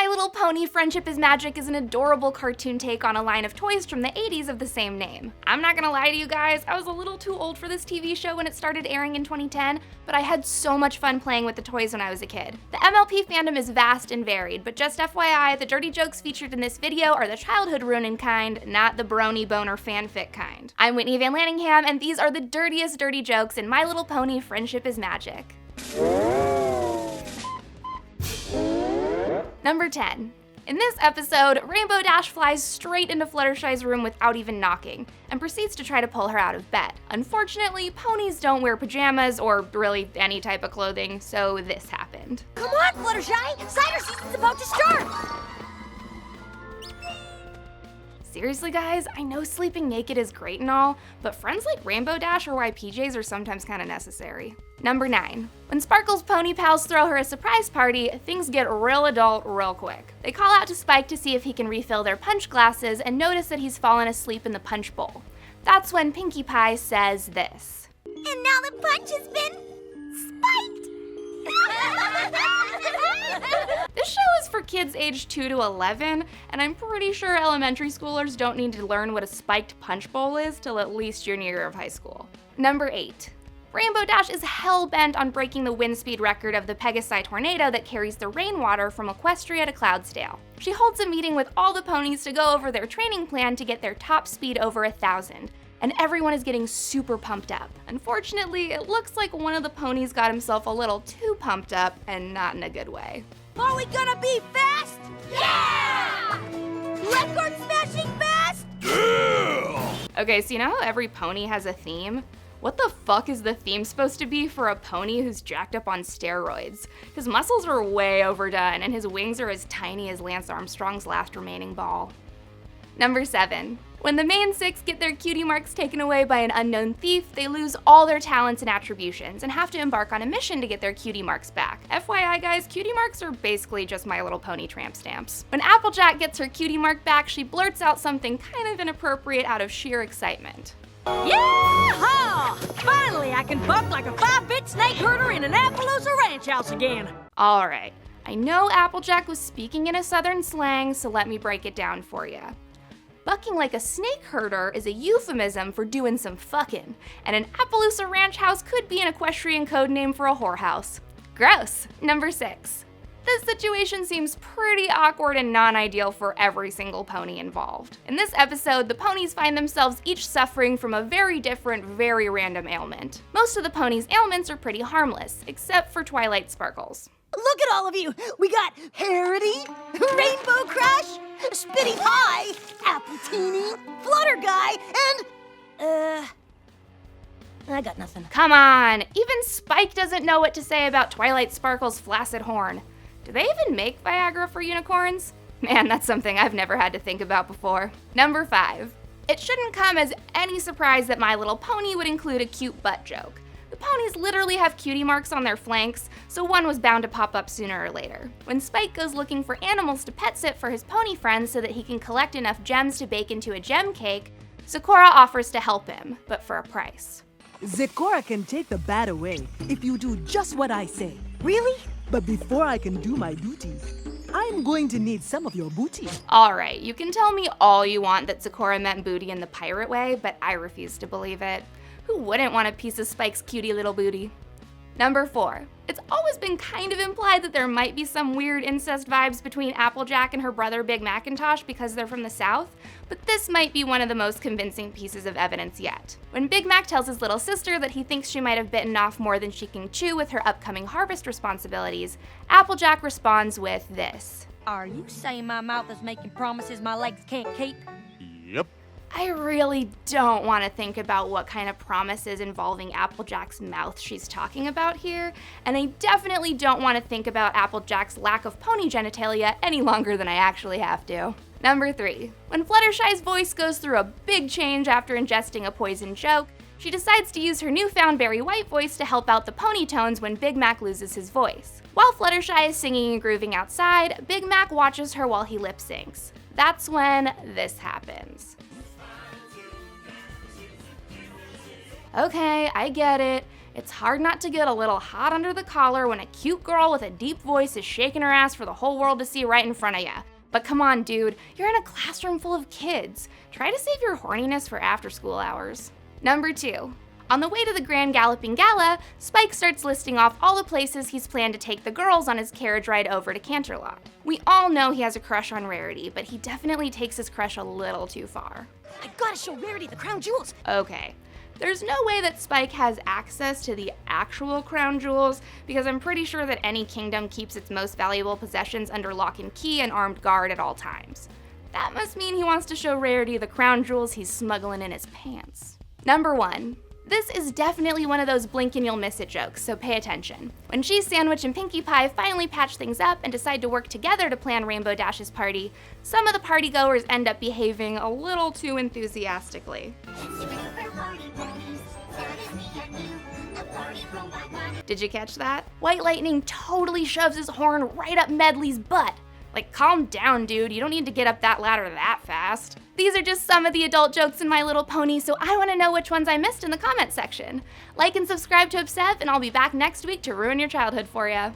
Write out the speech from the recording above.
My Little Pony Friendship is Magic is an adorable cartoon take on a line of toys from the 80s of the same name. I'm not gonna lie to you guys, I was a little too old for this TV show when it started airing in 2010, but I had so much fun playing with the toys when I was a kid. The MLP fandom is vast and varied, but just FYI, the dirty jokes featured in this video are the childhood ruining kind, not the brony boner fanfic kind. I'm Whitney Van Lanningham, and these are the dirtiest dirty jokes in My Little Pony Friendship is Magic. Number 10. In this episode, Rainbow Dash flies straight into Fluttershy's room without even knocking, and proceeds to try to pull her out of bed. Unfortunately, ponies don't wear pajamas, or really any type of clothing, so this happened. Come on, Fluttershy! Cider season's about to start! Seriously guys, I know sleeping naked is great and all, but friends like Rainbow Dash or why PJs are sometimes kinda necessary. Number 9. When Sparkle's pony pals throw her a surprise party, things get real adult real quick. They call out to Spike to see if he can refill their punch glasses and notice that he's fallen asleep in the punch bowl. That's when Pinkie Pie says this. And now the punch has been spiked! This show is for kids aged 2 to 11, and I'm pretty sure elementary schoolers don't need to learn what a spiked punch bowl is till at least junior year of high school. Number 8. Rainbow Dash is hell-bent on breaking the wind speed record of the Pegasi tornado that carries the rainwater from Equestria to Cloudsdale. She holds a meeting with all the ponies to go over their training plan to get their top speed over 1,000, and everyone is getting super pumped up. Unfortunately, it looks like one of the ponies got himself a little too pumped up, and not in a good way. Are we gonna be fast? Yeah! Record smashing fast? Yeah! Okay, so you know how every pony has a theme? What the fuck is the theme supposed to be for a pony who's jacked up on steroids? His muscles are way overdone, and his wings are as tiny as Lance Armstrong's last remaining ball. Number 7. When the main 6 get their cutie marks taken away by an unknown thief, they lose all their talents and attributions and have to embark on a mission to get their cutie marks back. FYI guys, cutie marks are basically just My Little Pony tramp stamps. When Applejack gets her cutie mark back, she blurts out something kind of inappropriate out of sheer excitement. Yeah! Finally, I can buck like a 5-bit snake herder in an Appaloosa ranch house again. Alright, I know Applejack was speaking in a southern slang, so let me break it down for you. Bucking like a snake herder is a euphemism for doing some fucking, and an Appaloosa ranch house could be an equestrian code name for a whorehouse. Gross. Number 6. This situation seems pretty awkward and non-ideal for every single pony involved. In this episode, the ponies find themselves each suffering from a very different, very random ailment. Most of the ponies' ailments are pretty harmless, except for Twilight Sparkle's. Look at all of you! We got Rarity, Rainbow Crush, Spitty Pie, Apple Teeny, Flutter Guy, and, I got nothing. Come on, even Spike doesn't know what to say about Twilight Sparkle's flaccid horn. Do they even make Viagra for unicorns? Man, that's something I've never had to think about before. Number 5. It shouldn't come as any surprise that My Little Pony would include a cute butt joke. The ponies literally have cutie marks on their flanks, so one was bound to pop up sooner or later. When Spike goes looking for animals to pet sit for his pony friends so that he can collect enough gems to bake into a gem cake, Sakura offers to help him, but for a price. Sakura can take the bat away if you do just what I say. Really? But before I can do my duty, I'm going to need some of your booty. Alright, you can tell me all you want that Sakura meant booty in the pirate way, but I refuse to believe it. Who wouldn't want a piece of Spike's cutie little booty? Number 4. It's always been kind of implied that there might be some weird incest vibes between Applejack and her brother Big Macintosh because they're from the South, but this might be one of the most convincing pieces of evidence yet. When Big Mac tells his little sister that he thinks she might have bitten off more than she can chew with her upcoming harvest responsibilities, Applejack responds with this. Are you saying my mouth is making promises my legs can't keep? Yep. I really don't want to think about what kind of promises involving Applejack's mouth she's talking about here, and I definitely don't want to think about Applejack's lack of pony genitalia any longer than I actually have to. Number 3. When Fluttershy's voice goes through a big change after ingesting a poison joke, she decides to use her newfound Barry White voice to help out the pony tones when Big Mac loses his voice. While Fluttershy is singing and grooving outside, Big Mac watches her while he lip syncs. That's when this happens. Okay, I get it. It's hard not to get a little hot under the collar when a cute girl with a deep voice is shaking her ass for the whole world to see right in front of ya. But come on, dude, you're in a classroom full of kids. Try to save your horniness for after school hours. Number 2. On the way to the Grand Galloping Gala, Spike starts listing off all the places he's planned to take the girls on his carriage ride over to Canterlot. We all know he has a crush on Rarity, but he definitely takes his crush a little too far. I gotta show Rarity the crown jewels. Okay, there's no way that Spike has access to the actual crown jewels, because I'm pretty sure that any kingdom keeps its most valuable possessions under lock and key and armed guard at all times. That must mean he wants to show Rarity the crown jewels he's smuggling in his pants. Number 1. This is definitely one of those blink and you'll miss it jokes, so pay attention. When Cheese Sandwich and Pinkie Pie finally patch things up and decide to work together to plan Rainbow Dash's party, some of the partygoers end up behaving a little too enthusiastically. Did you catch that? White Lightning totally shoves his horn right up Medley's butt. Like, calm down, dude, you don't need to get up that ladder that fast. These are just some of the adult jokes in My Little Pony, so I want to know which ones I missed in the comment section. Like and subscribe to Obsev, and I'll be back next week to ruin your childhood for ya.